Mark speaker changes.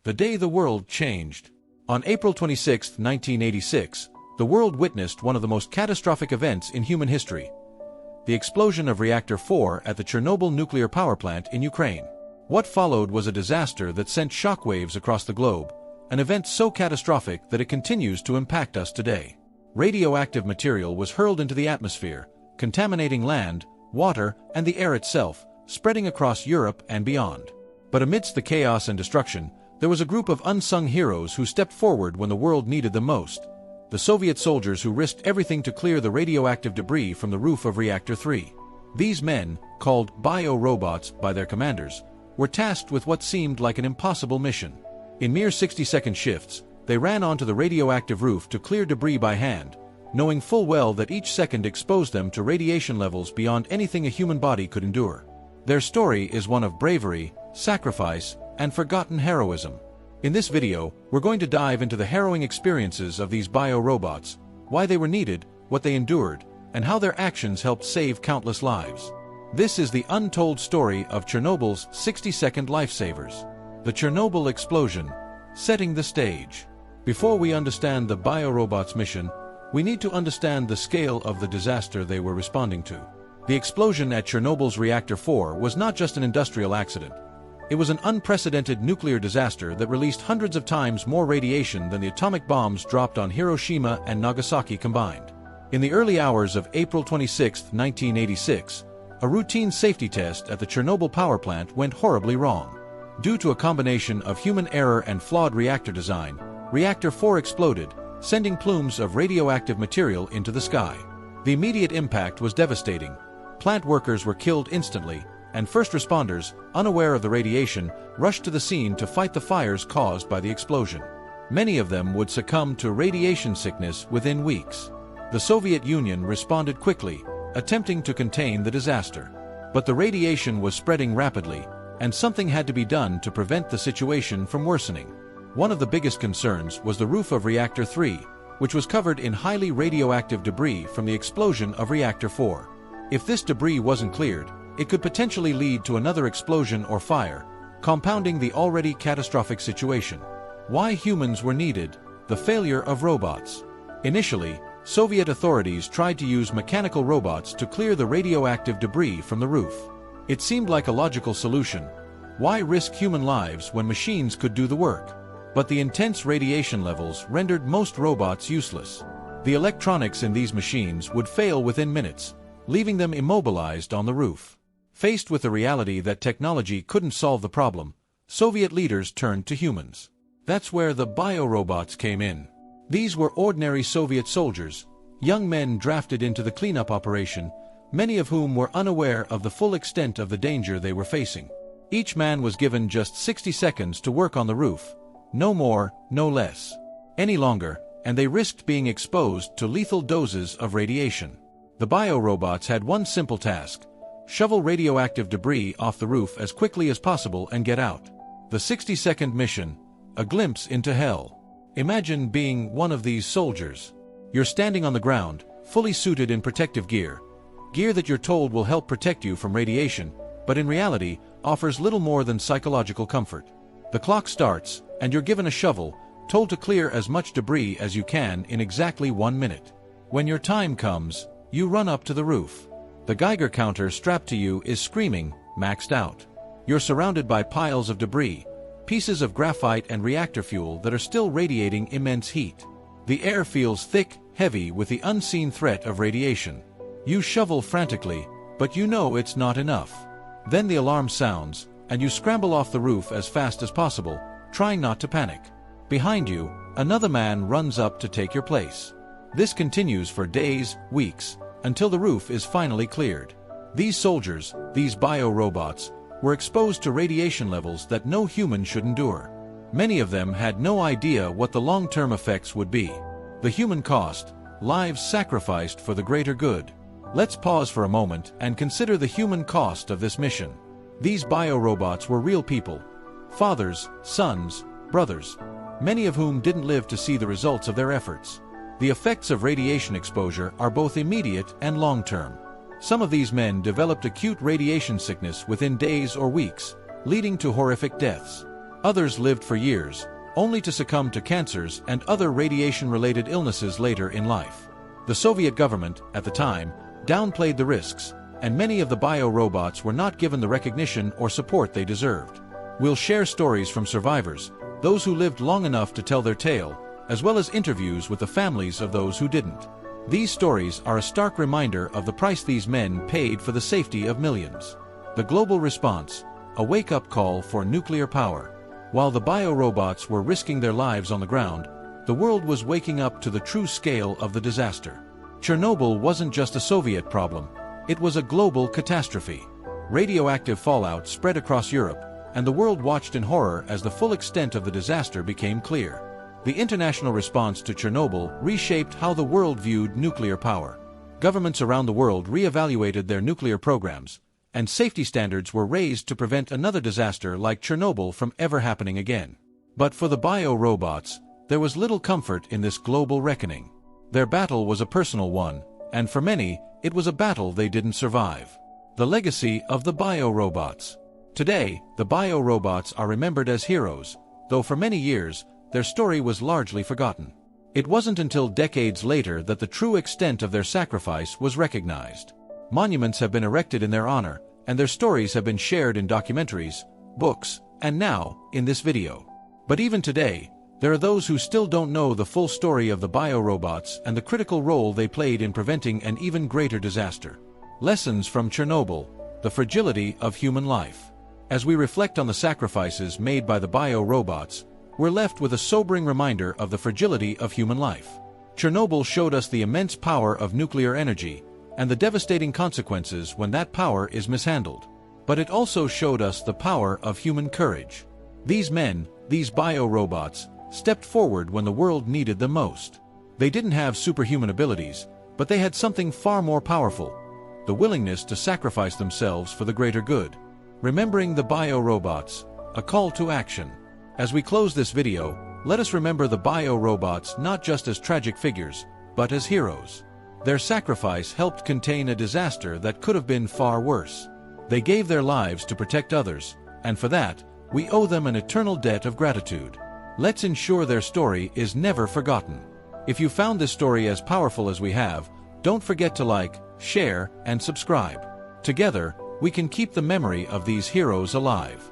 Speaker 1: The day the world changed. On April 26, 1986, the world witnessed one of the most catastrophic events in human history: the explosion of Reactor 4 at the Chernobyl Nuclear Power Plant in Ukraine. What followed was a disaster that sent shockwaves across the globe, an event so catastrophic that it continues to impact us today. Radioactive material was hurled into the atmosphere, contaminating land, water, and the air itself, spreading across Europe and beyond. But amidst the chaos and destruction, there was a group of unsung heroes who stepped forward when the world needed them most: the Soviet soldiers who risked everything to clear the radioactive debris from the roof of Reactor 3. These men, called bio-robots by their commanders, were tasked with what seemed like an impossible mission. In mere 60-second shifts, they ran onto the radioactive roof to clear debris by hand, knowing full well that each second exposed them to radiation levels beyond anything a human body could endure. Their story is one of bravery, sacrifice, and forgotten heroism. In this video, we're going to dive into the harrowing experiences of these bio-robots, why they were needed, what they endured, and how their actions helped save countless lives. This is the untold story of Chernobyl's 60-second lifesavers. The Chernobyl explosion, setting the stage. Before we understand the bio-robots' mission, we need to understand the scale of the disaster they were responding to. The explosion at Chernobyl's Reactor 4 was not just an industrial accident. It was an unprecedented nuclear disaster that released hundreds of times more radiation than the atomic bombs dropped on Hiroshima and Nagasaki combined. In the early hours of April 26, 1986, a routine safety test at the Chernobyl power plant went horribly wrong. Due to a combination of human error and flawed reactor design, Reactor 4 exploded, sending plumes of radioactive material into the sky. The immediate impact was devastating. Plant workers were killed instantly, and first responders, unaware of the radiation, rushed to the scene to fight the fires caused by the explosion. Many of them would succumb to radiation sickness within weeks. The Soviet Union responded quickly, attempting to contain the disaster. But the radiation was spreading rapidly, and something had to be done to prevent the situation from worsening. One of the biggest concerns was the roof of Reactor 3, which was covered in highly radioactive debris from the explosion of Reactor 4. If this debris wasn't cleared, it could potentially lead to another explosion or fire, compounding the already catastrophic situation. Why humans were needed: the failure of robots. Initially, Soviet authorities tried to use mechanical robots to clear the radioactive debris from the roof. It seemed like a logical solution. Why risk human lives when machines could do the work? But the intense radiation levels rendered most robots useless. The electronics in these machines would fail within minutes, leaving them immobilized on the roof. Faced with the reality that technology couldn't solve the problem, Soviet leaders turned to humans. That's where the bio-robots came in. These were ordinary Soviet soldiers, young men drafted into the cleanup operation, many of whom were unaware of the full extent of the danger they were facing. Each man was given just 60 seconds to work on the roof, no more, no less. Any longer, and they risked being exposed to lethal doses of radiation. The bio-robots had one simple task: shovel radioactive debris off the roof as quickly as possible and get out. The 60-second mission, a glimpse into hell. Imagine being one of these soldiers. You're standing on the ground, fully suited in protective gear that you're told will help protect you from radiation, but in reality, offers little more than psychological comfort. The clock starts, and you're given a shovel, told to clear as much debris as you can in exactly 1 minute. When your time comes, you run up to the roof. The Geiger counter strapped to you is screaming, maxed out. You're surrounded by piles of debris, pieces of graphite and reactor fuel that are still radiating immense heat. The air feels thick, heavy with the unseen threat of radiation. You shovel frantically, but you know it's not enough. Then the alarm sounds, and you scramble off the roof as fast as possible, trying not to panic. Behind you, another man runs up to take your place. This continues for days, weeks, until the roof is finally cleared. These soldiers, these bio-robots, were exposed to radiation levels that no human should endure. Many of them had no idea what the long-term effects would be. The human cost, lives sacrificed for the greater good. Let's pause for a moment and consider the human cost of this mission. These bio-robots were real people. Fathers, sons, brothers, many of whom didn't live to see the results of their efforts. The effects of radiation exposure are both immediate and long-term. Some of these men developed acute radiation sickness within days or weeks, leading to horrific deaths. Others lived for years, only to succumb to cancers and other radiation-related illnesses later in life. The Soviet government, at the time, downplayed the risks, and many of the biorobots were not given the recognition or support they deserved. We'll share stories from survivors, those who lived long enough to tell their tale, as well as interviews with the families of those who didn't. These stories are a stark reminder of the price these men paid for the safety of millions. The global response, a wake-up call for nuclear power. While the biorobots were risking their lives on the ground, the world was waking up to the true scale of the disaster. Chernobyl wasn't just a Soviet problem, it was a global catastrophe. Radioactive fallout spread across Europe, and the world watched in horror as the full extent of the disaster became clear. The international response to Chernobyl reshaped how the world viewed nuclear power. Governments around the world re-evaluated their nuclear programs, and safety standards were raised to prevent another disaster like Chernobyl from ever happening again. But for the biorobots, there was little comfort in this global reckoning. Their battle was a personal one, and for many, it was a battle they didn't survive. The legacy of the biorobots. Today, the biorobots are remembered as heroes, though for many years, their story was largely forgotten. It wasn't until decades later that the true extent of their sacrifice was recognized. Monuments have been erected in their honor, and their stories have been shared in documentaries, books, and now, in this video. But even today, there are those who still don't know the full story of the biorobots and the critical role they played in preventing an even greater disaster. Lessons from Chernobyl, the fragility of human life. As we reflect on the sacrifices made by the biorobots, we're left with a sobering reminder of the fragility of human life. Chernobyl showed us the immense power of nuclear energy, and the devastating consequences when that power is mishandled. But it also showed us the power of human courage. These men, these biorobots, stepped forward when the world needed them most. They didn't have superhuman abilities, but they had something far more powerful: the willingness to sacrifice themselves for the greater good. Remembering the biorobots, a call to action. As we close this video, let us remember the biorobots not just as tragic figures, but as heroes. Their sacrifice helped contain a disaster that could have been far worse. They gave their lives to protect others, and for that, we owe them an eternal debt of gratitude. Let's ensure their story is never forgotten. If you found this story as powerful as we have, don't forget to like, share, and subscribe. Together, we can keep the memory of these heroes alive.